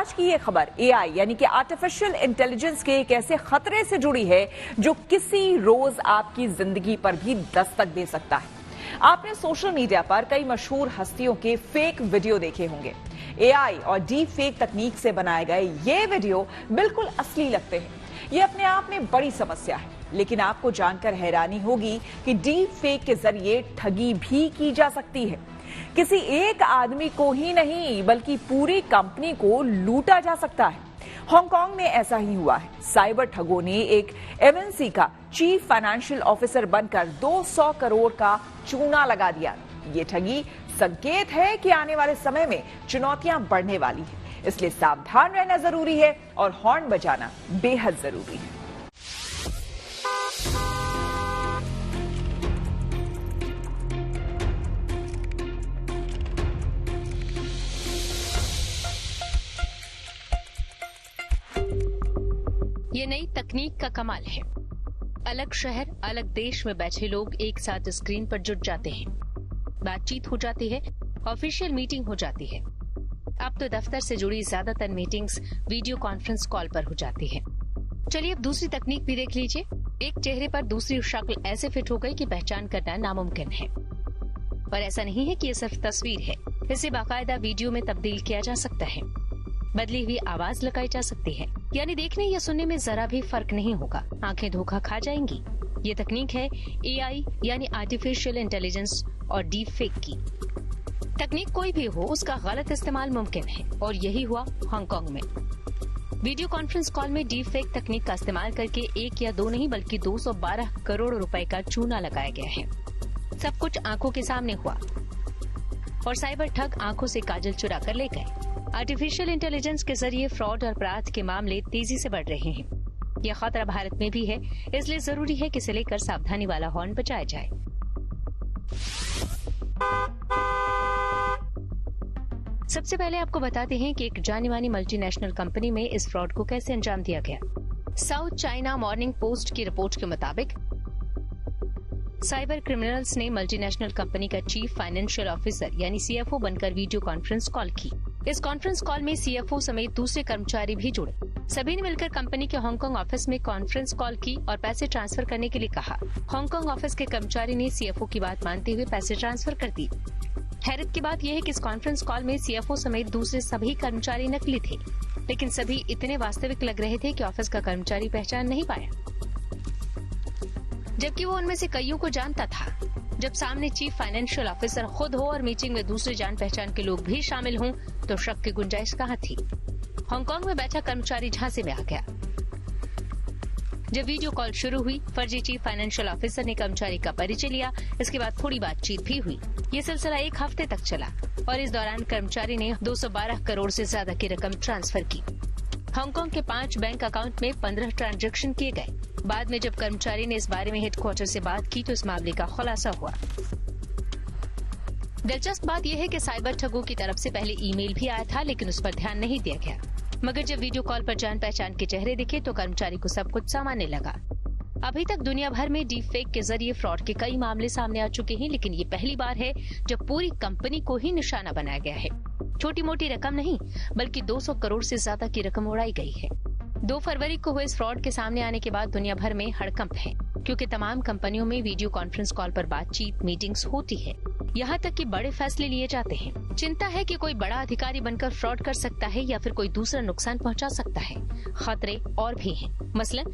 आज की ये खबर एआई यानी कि आर्टिफिशियल इंटेलिजेंस के एक ऐसे खतरे से जुड़ी है जो किसी रोज आपकी जिंदगी पर भी दस्तक दे सकता है। आपने सोशल मीडिया पर कई मशहूर हस्तियों के फेक वीडियो देखे होंगे। एआई और डीप फेक तकनीक से बनाए गए ये वीडियो बिल्कुल असली लगते हैं। ये अपने आप में बड़ी समस्या है, लेकिन आपको जानकर हैरानी होगी कि डीप फेक के जरिए ठगी भी की जा सकती है। किसी एक आदमी को ही नहीं बल्कि पूरी कंपनी को लूटा जा सकता है। हांगकांग में ऐसा ही हुआ है। साइबर ठगों ने एक एमएनसी का चीफ फाइनेंशियल ऑफिसर बनकर 200 करोड़ का चूना लगा दिया। ये ठगी संकेत है कि आने वाले समय में चुनौतियां बढ़ने वाली है, इसलिए सावधान रहना जरूरी है और हॉर्न बजाना बेहद जरूरी है। ये नई तकनीक का कमाल है। अलग शहर, अलग देश में बैठे लोग एक साथ स्क्रीन पर जुट जाते हैं, बातचीत हो जाती है, ऑफिशियल मीटिंग हो जाती है। अब तो दफ्तर से जुड़ी ज्यादातर मीटिंग्स वीडियो कॉन्फ्रेंस कॉल पर हो जाती है। चलिए अब दूसरी तकनीक भी देख लीजिए। एक चेहरे पर दूसरी शक्ल ऐसे फिट हो गई कि पहचान करना नामुमकिन है। पर ऐसा नहीं है कि ये सिर्फ तस्वीर है, इसे बाकायदा वीडियो में तब्दील किया जा सकता है। बदली हुई आवाज लगाई जा सकती है, यानी देखने या सुनने में जरा भी फर्क नहीं होगा, आंखें धोखा खा जाएंगी। ये तकनीक है एआई यानी आर्टिफिशियल इंटेलिजेंस और डीप फेक की। तकनीक कोई भी हो, उसका गलत इस्तेमाल मुमकिन है और यही हुआ हांगकांग में। वीडियो कॉन्फ्रेंस कॉल में डीप फेक तकनीक का इस्तेमाल करके एक या दो नहीं बल्कि 212 करोड़ रुपए का चूना लगाया गया है। सब कुछ आंखों के सामने हुआ और साइबर ठग आंखों से काजल चुरा कर ले गए। आर्टिफिशियल इंटेलिजेंस के जरिए फ्रॉड और अपराध के मामले तेजी से बढ़ रहे हैं। यह खतरा भारत में भी है, इसलिए जरूरी है कि इसे लेकर सावधानी वाला हॉर्न बजाया जाए। सबसे पहले आपको बताते हैं कि एक जानी मानी मल्टीनेशनल कंपनी में इस फ्रॉड को कैसे अंजाम दिया गया। साउथ चाइना मॉर्निंग पोस्ट की रिपोर्ट के मुताबिक साइबर क्रिमिनल्स ने मल्टीनेशनल कंपनी का चीफ फाइनेंशियल ऑफिसर यानी सीएफओ बनकर वीडियो कॉन्फ्रेंस कॉल की। इस कॉन्फ्रेंस कॉल में सीएफओ समेत दूसरे कर्मचारी भी जुड़े। सभी ने मिलकर कंपनी के हांगकांग ऑफिस में कॉन्फ्रेंस कॉल की और पैसे ट्रांसफर करने के लिए कहा। हांगकांग ऑफिस के कर्मचारी ने सीएफओ की बात मानते हुए पैसे ट्रांसफर कर दी। हैरत की बात यह है कि इस कॉन्फ्रेंस कॉल में सीएफओ समेत दूसरे सभी कर्मचारी नकली थे, लेकिन सभी इतने वास्तविक लग रहे थे कि ऑफिस का कर्मचारी पहचान नहीं पाया, जबकि वो उनमें से कईयों को जानता था। जब सामने चीफ फाइनेंशियल ऑफिसर खुद हो और मीटिंग में दूसरे जान पहचान के लोग भी शामिल हों, तो शक की गुंजाइश कहाँ थी। हांगकांग में बैठा कर्मचारी झांसे में आ गया। जब वीडियो कॉल शुरू हुई, फर्जी चीफ फाइनेंशियल ऑफिसर ने कर्मचारी का परिचय लिया। इसके बाद थोड़ी बातचीत भी हुई। ये सिलसिला एक हफ्ते तक चला और इस दौरान कर्मचारी ने 212 करोड़ से ज्यादा की रकम ट्रांसफर की। हांगकांग के 5 बैंक अकाउंट में 15 ट्रांजैक्शन किए गए। बाद में जब कर्मचारी ने इस बारे में हेडक्वार्टर से बात की तो इस मामले का खुलासा हुआ। दिलचस्प बात यह है कि साइबर ठगों की तरफ से पहले ईमेल भी आया था, लेकिन उस पर ध्यान नहीं दिया गया। मगर जब वीडियो कॉल पर जान पहचान के चेहरे दिखे तो कर्मचारी को सब कुछ सामान्य लगा। अभी तक दुनिया भर में डीप फेक के जरिए फ्रॉड के कई मामले सामने आ चुके हैं, लेकिन ये पहली बार है जब पूरी कंपनी को ही निशाना बनाया गया है। छोटी मोटी रकम नहीं बल्कि 200 करोड़ से ज्यादा की रकम उड़ाई गई है। 2 फरवरी को हुए इस फ्रॉड के सामने आने के बाद दुनिया भर में हड़कंप है, क्योंकि तमाम कंपनियों में वीडियो कॉन्फ्रेंस कॉल पर बातचीत, मीटिंग्स होती है। यहाँ तक कि बड़े फैसले लिए जाते हैं। चिंता है कि कोई बड़ा अधिकारी बनकर फ्रॉड कर सकता है या फिर कोई दूसरा नुकसान पहुँचा सकता है। खतरे और भी हैं। मसलन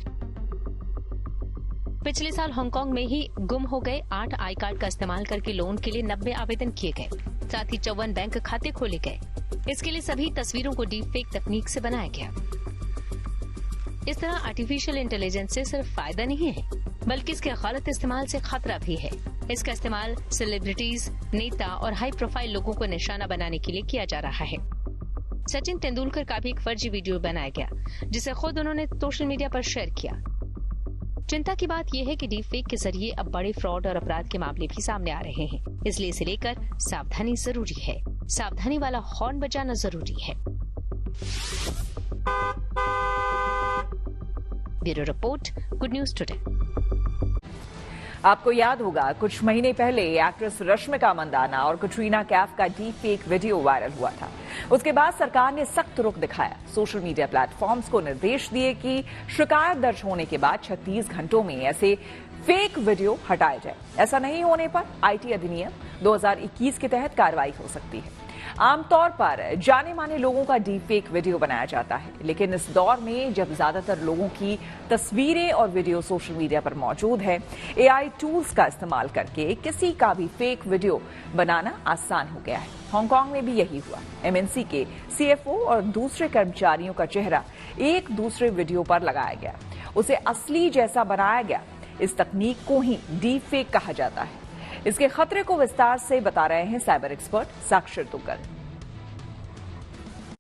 पिछले साल हांगकांग में ही गुम हो गए 8 आई कार्ड का इस्तेमाल करके लोन के लिए 90 आवेदन किए गए। साथ ही 54 बैंक खाते खोले गए। इसके लिए सभी तस्वीरों को डीप फेक तकनीक से बनाया गया। इस तरह आर्टिफिशियल इंटेलिजेंस से सिर्फ फायदा नहीं है, बल्कि इसके गलत इस्तेमाल से खतरा भी है। इसका इस्तेमाल सेलिब्रिटीज, नेता और हाई प्रोफाइल लोगों को निशाना बनाने के लिए किया जा रहा है। सचिन तेंदुलकर का भी एक फर्जी वीडियो बनाया गया, जिसे खुद उन्होंने सोशल मीडिया पर शेयर किया। चिंता की बात यह है कि डीप फेक के जरिए अब बड़े फ्रॉड और अपराध के मामले भी सामने आ रहे हैं, इसलिए इसे लेकर सावधानी जरूरी है। सावधानी वाला हॉर्न बजाना जरूरी है। Bureau report, good news today. आपको याद होगा कुछ महीने पहले एक्ट्रेस रश्मिका मंदाना और कटरीना कैफ का डीप फेक वीडियो वायरल हुआ था। उसके बाद सरकार ने सख्त रुख दिखाया। सोशल मीडिया प्लेटफॉर्म्स को निर्देश दिए कि शिकायत दर्ज होने के बाद 36 घंटों में ऐसे फेक वीडियो हटाए जाए। ऐसा नहीं होने पर आईटी अधिनियम 2021 के तहत कार्रवाई हो सकती है। आमतौर पर जाने माने लोगों का डीप फेक वीडियो बनाया जाता है, लेकिन इस दौर में जब ज्यादातर लोगों की तस्वीरें और वीडियो सोशल मीडिया पर मौजूद है, एआई टूल्स का इस्तेमाल करके किसी का भी फेक वीडियो बनाना आसान हो गया है। हांगकांग में भी यही हुआ। एमएनसी के सीएफओ और दूसरे कर्मचारियों का चेहरा एक दूसरे वीडियो पर लगाया गया, उसे असली जैसा बनाया गया। इस तकनीक को ही डीप फेक कहा जाता है। इसके खतरे को विस्तार से बता रहे हैं साइबर एक्सपर्ट साक्षर तुगल।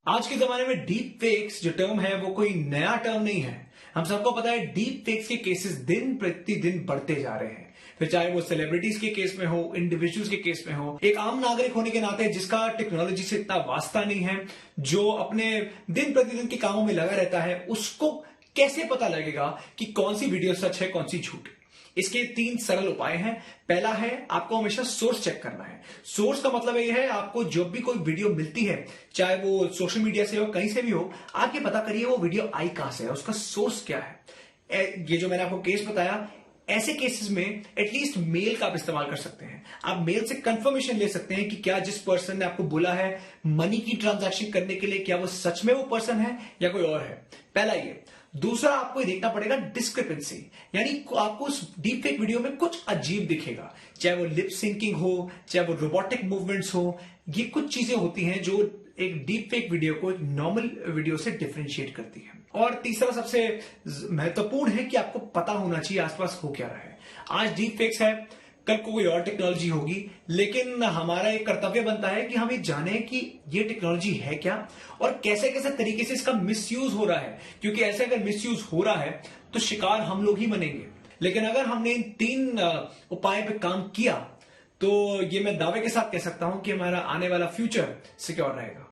आज के जमाने में डीप फेक्स जो टर्म है वो कोई नया टर्म नहीं है। हम सबको पता है डीप फेक्स के केसेस दिन प्रतिदिन बढ़ते जा रहे हैं, फिर चाहे वो सेलिब्रिटीज के केस में हो, इंडिविजुअल्स के केस में हो। एक आम नागरिक होने के नाते जिसका टेक्नोलॉजी से इतना वास्ता नहीं है, जो अपने दिन प्रतिदिन के कामों में लगा रहता है, उसको कैसे पता लगेगा कि कौन सी वीडियो सच है, कौन सी झूठ? इसके 3 सरल उपाय हैं। पहला है, आपको हमेशा सोर्स चेक करना है। सोर्स का मतलब ये है, आपको जब भी कोई वीडियो मिलती है, चाहे वो सोशल मीडिया से हो, कहीं से भी हो, आप ये पता करिए वो वीडियो आई कहां से है, उसका सोर्स क्या है। ये जो मैंने आपको केस बताया, ऐसे केसेस में एटलीस्ट मेल का आप इस्तेमाल कर सकते हैं। आप मेल से कंफर्मेशन ले सकते हैं कि क्या जिस पर्सन ने आपको बोला है मनी की ट्रांजैक्शन करने के लिए, क्या वो सच में वो पर्सन है या कोई और है। पहला ये। दूसरा, आपको ये देखना पड़ेगा डिस्क्रिपेंसी, यानी आपको उस डीप फेक वीडियो में कुछ अजीब दिखेगा, चाहे वो लिप सिंकिंग हो, चाहे वो रोबोटिक मूवमेंट्स हो। ये कुछ चीजें होती हैं जो एक डीप फेक वीडियो को एक नॉर्मल वीडियो से डिफरेंशिएट करती है। और तीसरा सबसे महत्वपूर्ण है कि आपको पता होना चाहिए आसपास हो क्या रहा है। आज डीप फेक्स है, कल कोई और टेक्नोलॉजी होगी, लेकिन हमारा एक कर्तव्य बनता है कि हम ये जाने कि ये टेक्नोलॉजी है क्या और कैसे कैसे तरीके से इसका मिसयूज हो रहा है। क्योंकि ऐसे अगर मिसयूज हो रहा है तो शिकार हम लोग ही बनेंगे। लेकिन अगर हमने इन 3 उपाय पे काम किया तो ये मैं दावे के साथ कह सकता हूं कि हमारा आने वाला फ्यूचर सिक्योर रहेगा।